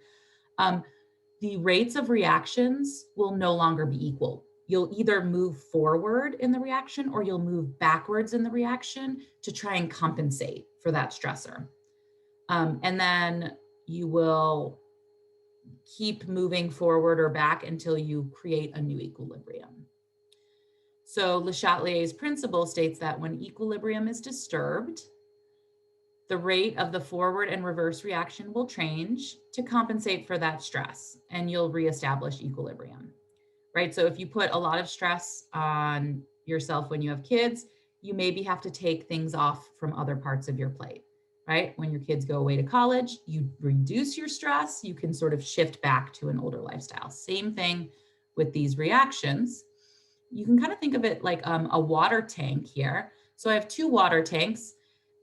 Speaker 1: The rates of reactions will no longer be equal. You'll either move forward in the reaction or you'll move backwards in the reaction to try and compensate for that stressor. And then you will keep moving forward or back until you create a new equilibrium. So Le Chatelier's principle states that when equilibrium is disturbed, the rate of the forward and reverse reaction will change to compensate for that stress, and you'll reestablish equilibrium, right? So if you put a lot of stress on yourself when you have kids, you maybe have to take things off from other parts of your plate, right? When your kids go away to college, you reduce your stress, you can sort of shift back to an older lifestyle. Same thing with these reactions. You can kind of think of it like a water tank here. So I have 2 water tanks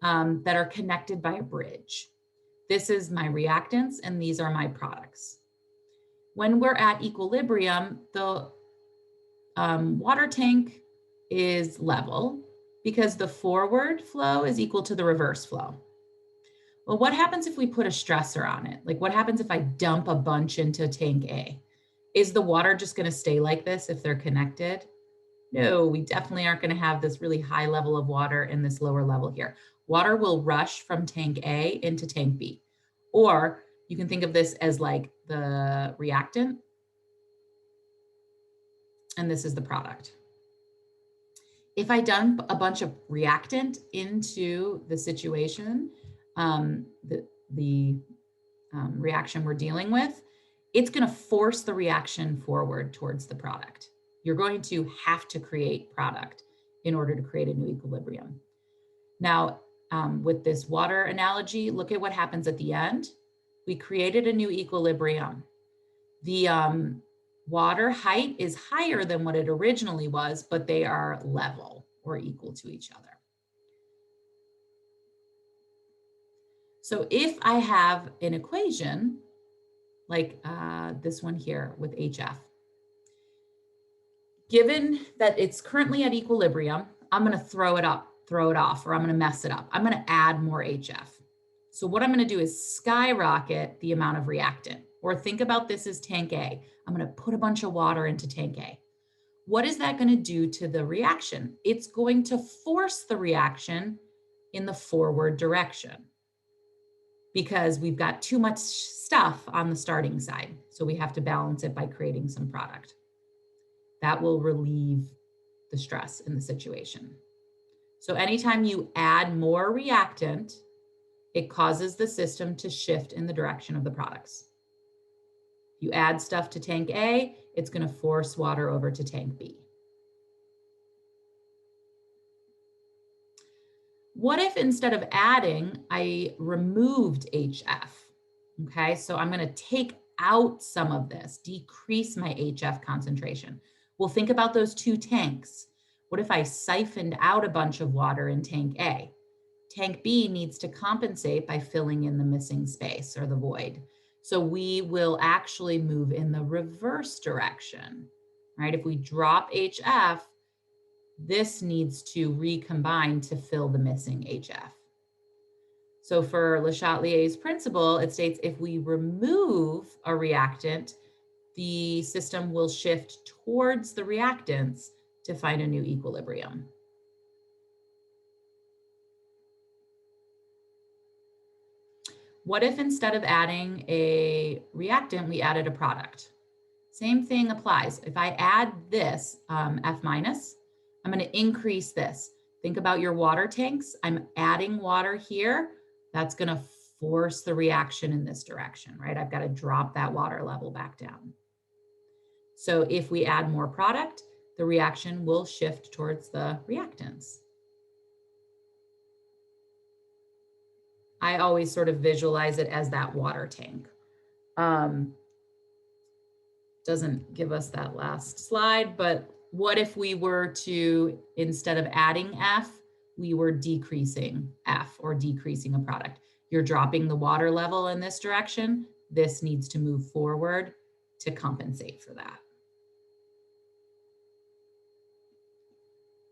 Speaker 1: that are connected by a bridge. This is my reactants and these are my products. When we're at equilibrium, the water tank is level because the forward flow is equal to the reverse flow. Well, what happens if we put a stressor on it? Like what happens if I dump a bunch into tank A? Is the water just going to stay like this if they're connected? No, we definitely aren't going to have this really high level of water in this lower level here. Water will rush from tank A into tank B. Or you can think of this as like the reactant, and this is the product. If I dump a bunch of reactant into the situation, the reaction we're dealing with, it's going to force the reaction forward towards the product. You're going to have to create product in order to create a new equilibrium. Now, with this water analogy, look at what happens at the end. We created a new equilibrium. The water height is higher than what it originally was, but they are level or equal to each other. So if I have an equation like this one here with HF, given that it's currently at equilibrium, I'm going to throw it off, or I'm going to mess it up. I'm going to add more HF. So what I'm going to do is skyrocket the amount of reactant, or think about this as tank A. I'm going to put a bunch of water into tank A. What is that going to do to the reaction? It's going to force the reaction in the forward direction because we've got too much stuff on the starting side. So we have to balance it by creating some product. That will relieve the stress in the situation. So anytime you add more reactant, it causes the system to shift in the direction of the products. You add stuff to tank A, it's going to force water over to tank B. What if instead of adding, I removed HF? Okay, so I'm going to take out some of this, decrease my HF concentration. Well, think about those two tanks. What if I siphoned out a bunch of water in tank A? Tank B needs to compensate by filling in the missing space or the void. So we will actually move in the reverse direction, right? If we drop HF, this needs to recombine to fill the missing HF. So for Le Chatelier's principle, it states if we remove a reactant, the system will shift towards the reactants to find a new equilibrium. What if instead of adding a reactant, we added a product? Same thing applies. If I add this F minus, I'm going to increase this. Think about your water tanks. I'm adding water here. That's going to force the reaction in this direction, right? I've got to drop that water level back down. So if we add more product, the reaction will shift towards the reactants. I always sort of visualize it as that water tank. Doesn't give us that last slide, but what if we were to, instead of adding F, we were decreasing F or decreasing a product? You're dropping the water level in this direction. This needs to move forward to compensate for that.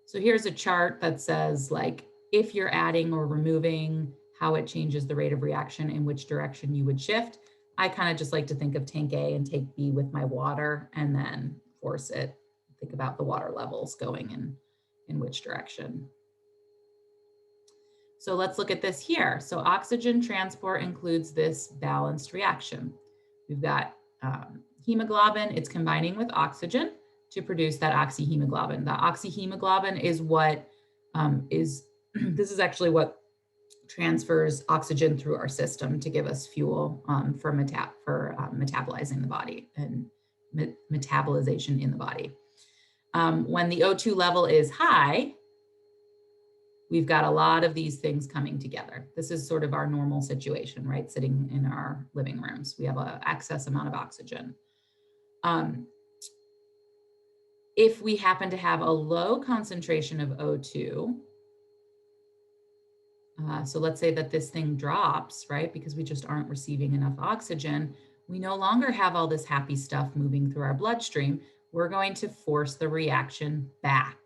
Speaker 1: So here's a chart that says, like, if you're adding or removing, how it changes the rate of reaction, in which direction you would shift. I kind of just like to think of tank A and tank B with my water and then force it. Think about the water levels going in which direction. So let's look at this here. So oxygen transport includes this balanced reaction. We've got hemoglobin, it's combining with oxygen to produce that oxyhemoglobin. The oxyhemoglobin is what this is actually what transfers oxygen through our system to give us fuel for metabolizing the body and metabolization in the body. When the O2 level is high, we've got a lot of these things coming together. This is sort of our normal situation, right? Sitting in our living rooms, we have an excess amount of oxygen. If we happen to have a low concentration of O2, so let's say that this thing drops, right? Because we just aren't receiving enough oxygen. We no longer have all this happy stuff moving through our bloodstream. We're going to force the reaction back,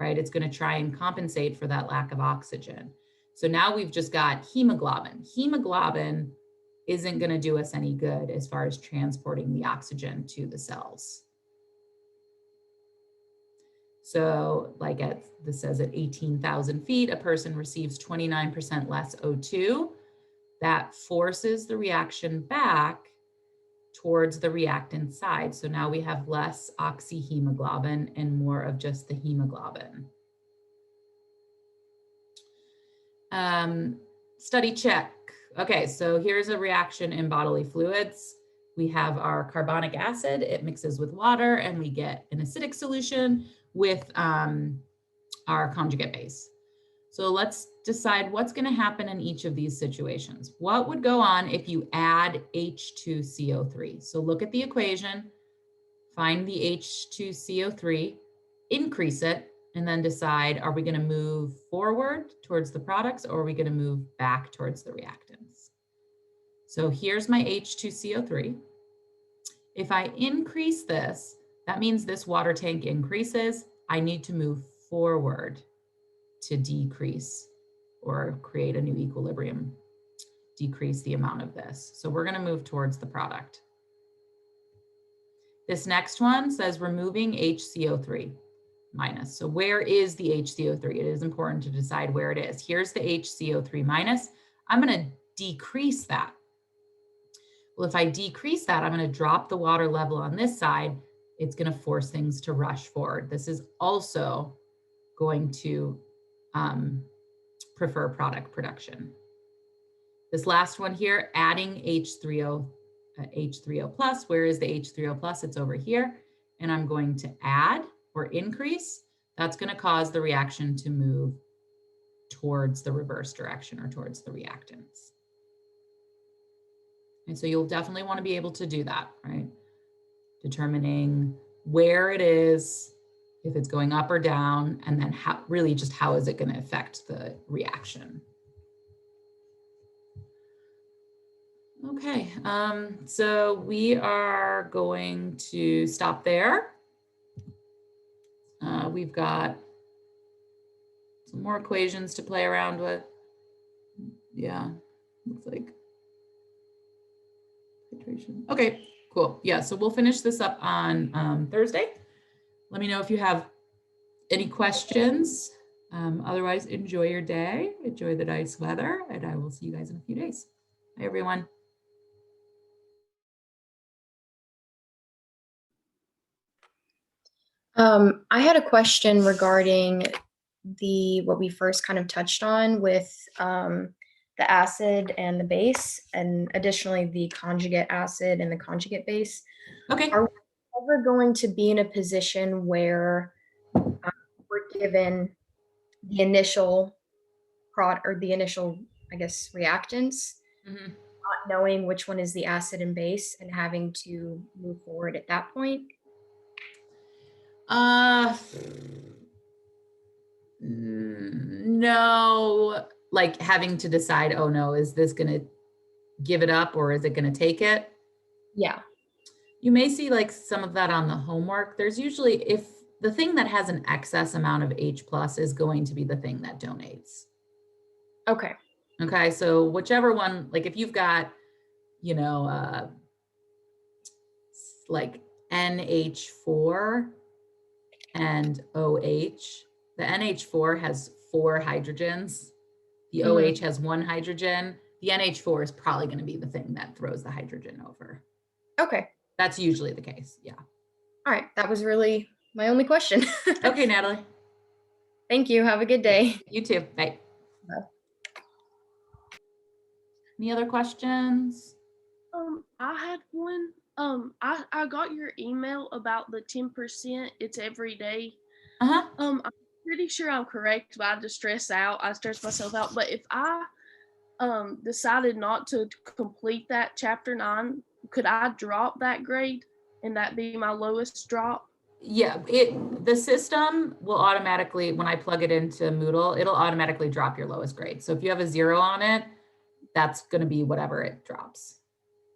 Speaker 1: right? It's going to try and compensate for that lack of oxygen. So now we've just got hemoglobin. Hemoglobin isn't going to do us any good as far as transporting the oxygen to the cells. So like this says at 18,000 feet, a person receives 29% less O2. That forces the reaction back towards the reactant side. So now we have less oxyhemoglobin and more of just the hemoglobin. Study check. Okay, so here's a reaction in bodily fluids. We have our carbonic acid, it mixes with water and we get an acidic solution with our conjugate base. So let's decide what's going to happen in each of these situations. What would go on if you add H2CO3? So look at the equation, find the H2CO3, increase it, and then decide, are we going to move forward towards the products or are we going to move back towards the reactants? So here's my H2CO3. If I increase this, that means this water tank increases. I need to move forward to decrease or create a new equilibrium, decrease the amount of this. So we're going to move towards the product. This next one says removing HCO3 minus. So where is the HCO3? It is important to decide where it is. Here's the HCO3 minus. I'm going to decrease that. Well, if I decrease that, I'm going to drop the water level on this side. It's going to force things to rush forward. This is also going to prefer product production. This last one here, adding H3O plus. Where is the H3O plus? It's over here. And I'm going to add or increase. That's going to cause the reaction to move towards the reverse direction or towards the reactants. And so you'll definitely want to be able to do that, right? Determining where it is, if it's going up or down, and then how is it going to affect the reaction. Okay, so we are going to stop there. We've got some more equations to play around with. Yeah, looks like titration. Okay, cool. Yeah, so we'll finish this up on Thursday. Let me know if you have any questions. Otherwise, enjoy your day, enjoy the nice weather, and I will see you guys in a few days. Bye, everyone.
Speaker 2: I had a question regarding what we first kind of touched on with the acid and the base, and additionally the conjugate acid and the conjugate base.
Speaker 1: Okay.
Speaker 2: Are we ever going to be in a position where we're given the initial I guess, reactants, not knowing which one is the acid and base and having to move forward at that point?
Speaker 1: No, like having to decide, oh no, is this going to give it up or is it going to take it?
Speaker 2: Yeah.
Speaker 1: You may see like some of that on the homework. There's usually, if the thing that has an excess amount of H plus is going to be the thing that donates.
Speaker 2: Okay.
Speaker 1: Okay, so whichever one, like if you've got, you know, like NH4 and OH, the NH4 has 4 hydrogens. The OH has 1 hydrogen. The NH4 is probably going to be the thing that throws the hydrogen over.
Speaker 2: Okay.
Speaker 1: That's usually the case. Yeah.
Speaker 2: All right. That was really my only question.
Speaker 1: Okay, Natalie.
Speaker 2: Thank you. Have a good day.
Speaker 1: You too. Bye.
Speaker 2: Bye.
Speaker 1: Any other questions?
Speaker 3: I had one. I got your email about the 10%. It's every day. I'm pretty sure I'm correct, but I just stress myself out. But if I decided not to complete that chapter 9, could I drop that grade and that be my lowest drop?
Speaker 1: Yeah, the system will automatically, when I plug it into Moodle, it'll automatically drop your lowest grade. So if you have a 0 on it, that's going to be whatever it drops.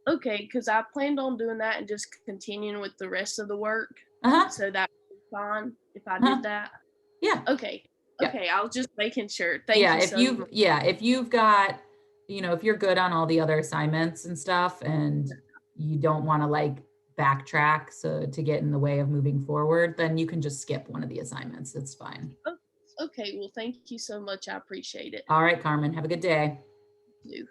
Speaker 3: Okay, because I planned on doing that and just continuing with the rest of the work. So that would be fine if I did that.
Speaker 1: Yeah.
Speaker 3: Okay.
Speaker 1: Yeah.
Speaker 3: Okay, I was just making sure. Thank you.
Speaker 1: If you've got, you know, if you're good on all the other assignments and stuff and you don't want to like backtrack so to get in the way of moving forward, then you can just skip one of the assignments. It's fine.
Speaker 3: Okay, well, thank you so much. I appreciate it.
Speaker 1: All right, Carmen, have a good day.
Speaker 3: You.